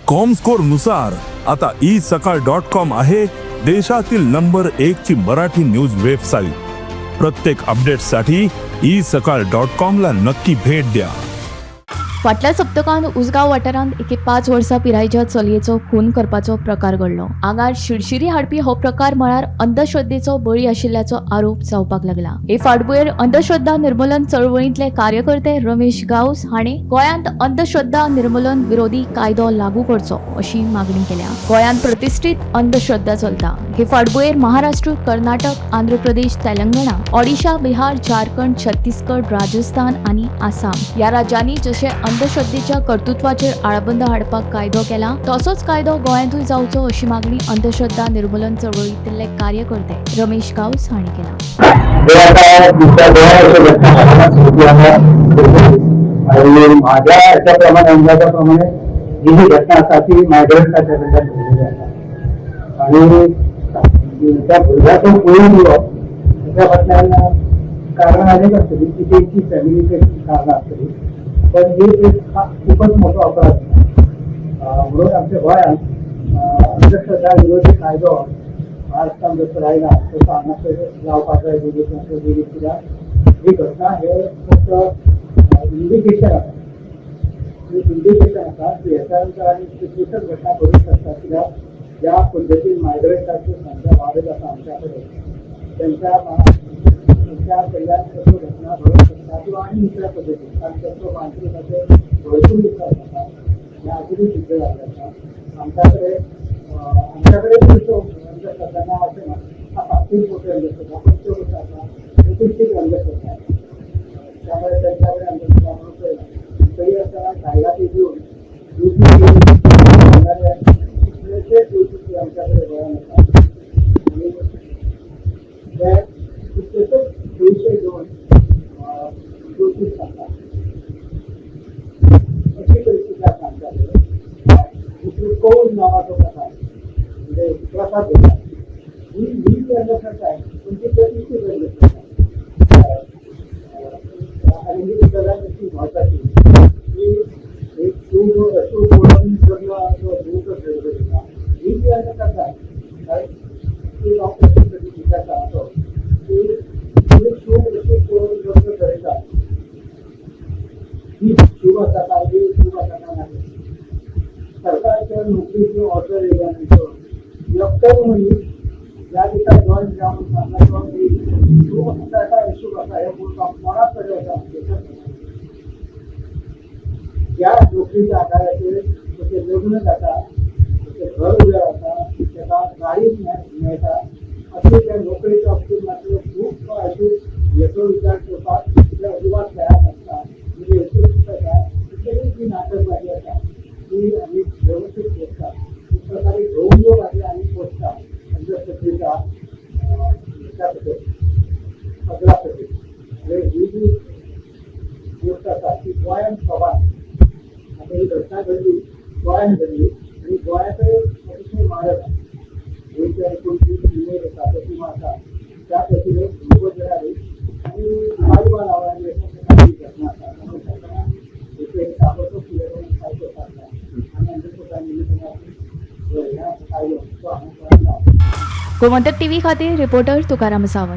Comscore नुसार आता isakal.com आहे देशातील नंबर 1 ची मराठी न्यूज वेबसाईट. प्रत्येक अपडेटसाठी isakal.com ला नक्की भेट द्या. फाटल्या सप्तकांत उसगांव वाठारांत एके 5 वर्सां पिरायेच्या चलयेचो खून करपाचो प्रकार घडलो. आंगार शिरशिरी हाडपी हो प्रकार म्हळ्यार अंधश्रद्धेचो बळी आशिल्ल्याचो आरोप जावपाक लागला. हे फाटभुंयेर अंधश्रद्धा निर्मूलन चळवळींतले कार्यकर्ते रमेश गावस हाणें गोंयांत अंधश्रद्धा निर्मूलन विरोधी कायदो लागू करचो अशी मागणी केल्या. गोंयांत प्रतिश्ठीत अंधश्रद्धा चलता. हे फाटभुंयेर महाराष्ट्र, कर्नाटक, आंध्र प्रदेश, तेलंगणा, ओडिशा, बिहार, झारखंड, छत्तीसगड, राजस्थान आनी आसाम ह्या राज्यांनी जशे अंधश्रद्धेच्या कर्तृत्वाचेर आळाबंद हाडपाक कायदो केला, तसोच कायदो गोंयांतूय जावचो अशी मागणी अंधश्रद्धा निर्मूलन चळवळींतले कार्यकर्ते रमेश गावस हांणी केला. माझ्या याच्याप्रमाणे अंदाजाप्रमाणे ही जी घटना असा ती मायग्रेंटच्या घडलेली आहे आणि त्या भुरग्याचो पळून दिलो त्या फाटल्यान कारण अनेक आसतली की तेंची फॅमिलीचे कारण आसतली, पण ही एक खूपच मोठो अपराध म्हणून आमच्या गोंयांत अंधश्रद्धा विरोधी कायदो महाराष्ट्रात जसो लायला तसो हांगासर लावपाक जाय कित्याक ही घटना हे फक्त इंडिकेशन आसा की ह्याच्या नंतर आनी कितल्योश्योच घटना घडूंक शकता. कित्याक ज्या पद्दतीन मायग्रेंटांची संख्या वाडत आसा आमच्या कडेन त्यांच्या कडल्यान तसल्यो घटना घडूंक शकता किंवा आनी दुसऱ्या पद्दतीन कारण तसलो मानसीक अशें भरपूर विचार जाता हे आजुनूय सिद्ध जाल्ले आसा. आमच्या कडेन तसल्यो अंधश्रद्धा अशें ना, खूब मोठ्यो अंधश्रद्धा पण त्यो कशो आसा प्रतिश्ठीत अंधश्रद्धा त्यामुळे त्यांच्या कडेन अंधश्रद्धा म्हणून पळयना तरी आसतना जायराती दिवन कितलेशेच ज्योतिशी आमच्या कडेन गोंयांत आसा आनी ते कितलेशेच पयशे घेवन ज्योतीश सांगतात अशी परिस्थिती आसा आमच्या कडेन. दुसरी कौल नांवाचो प्रकार म्हणजे प्रसाद घेतात ही जी अंधश्रद्धा आहे पण ती प्रतिश्ठीत अंधश्रद्धा आणि ही गजाल अशी म्हत्वाची की एक शुभ अशुभ म्हणून भूत घडता ही जी अंधश्रद्धा आहे ती प्रतिश्ठीत विचारता असो की शुभ अशुभ म्हणून लग्न घडयता ही शुभ आसा काय ही शुभ आसा काय नाही. सरकारच्या नोकरीच्यो ऑर्डर येयल्यानंतर एकटो मनीस ज्या दिसा जॉईन जावन सांगता की शुभ आसा काय अशुभ आसा हे कोणाक कळ्ळें आसा ज्या नोकरीच्या आधाराचेर जशें लग्न जाता जशें घर उबें रावता ताका गाडी मेळटा अशें त्या नोकरेच्या बाबतींतले खूब अशूब हेचो विचार करपाक तितले अजिबात तयार नासता. म्हणजे हेतून कितें जाता कितलीच जी नाटकबाजी आसा ती आमी वेवस्थीत पोसता एक प्रकारे ढोंग्यो घातले आनी पोसता अंधश्रद्धेच्या ह्याच्या खातीर पदरा खातीर. म्हणजे ही जी गोष्ट आसा ती गोंयांत सभान आता ही घटना घडली गोंयांत घडली आणि गोंयाचो अतिशय मारक गोंयच्या 29 जिल्हे आसा प्रतिमा आसा त्या प्रतिमेक भुरगो येणारी आणि तालिबान आव्हानांनी अशा प्रकारची घटना आसा त्यामुळे सरकारान हेचो एक ताबडतोब फुडें करून कायदो काडला आनी अंधश्रद्धा निर्मूलनाक ह्या कायदो तो हांगा गोंयांत लावला. गोमंतक टीव्ही खातीर रिपोर्टर तुकाराम सावंत.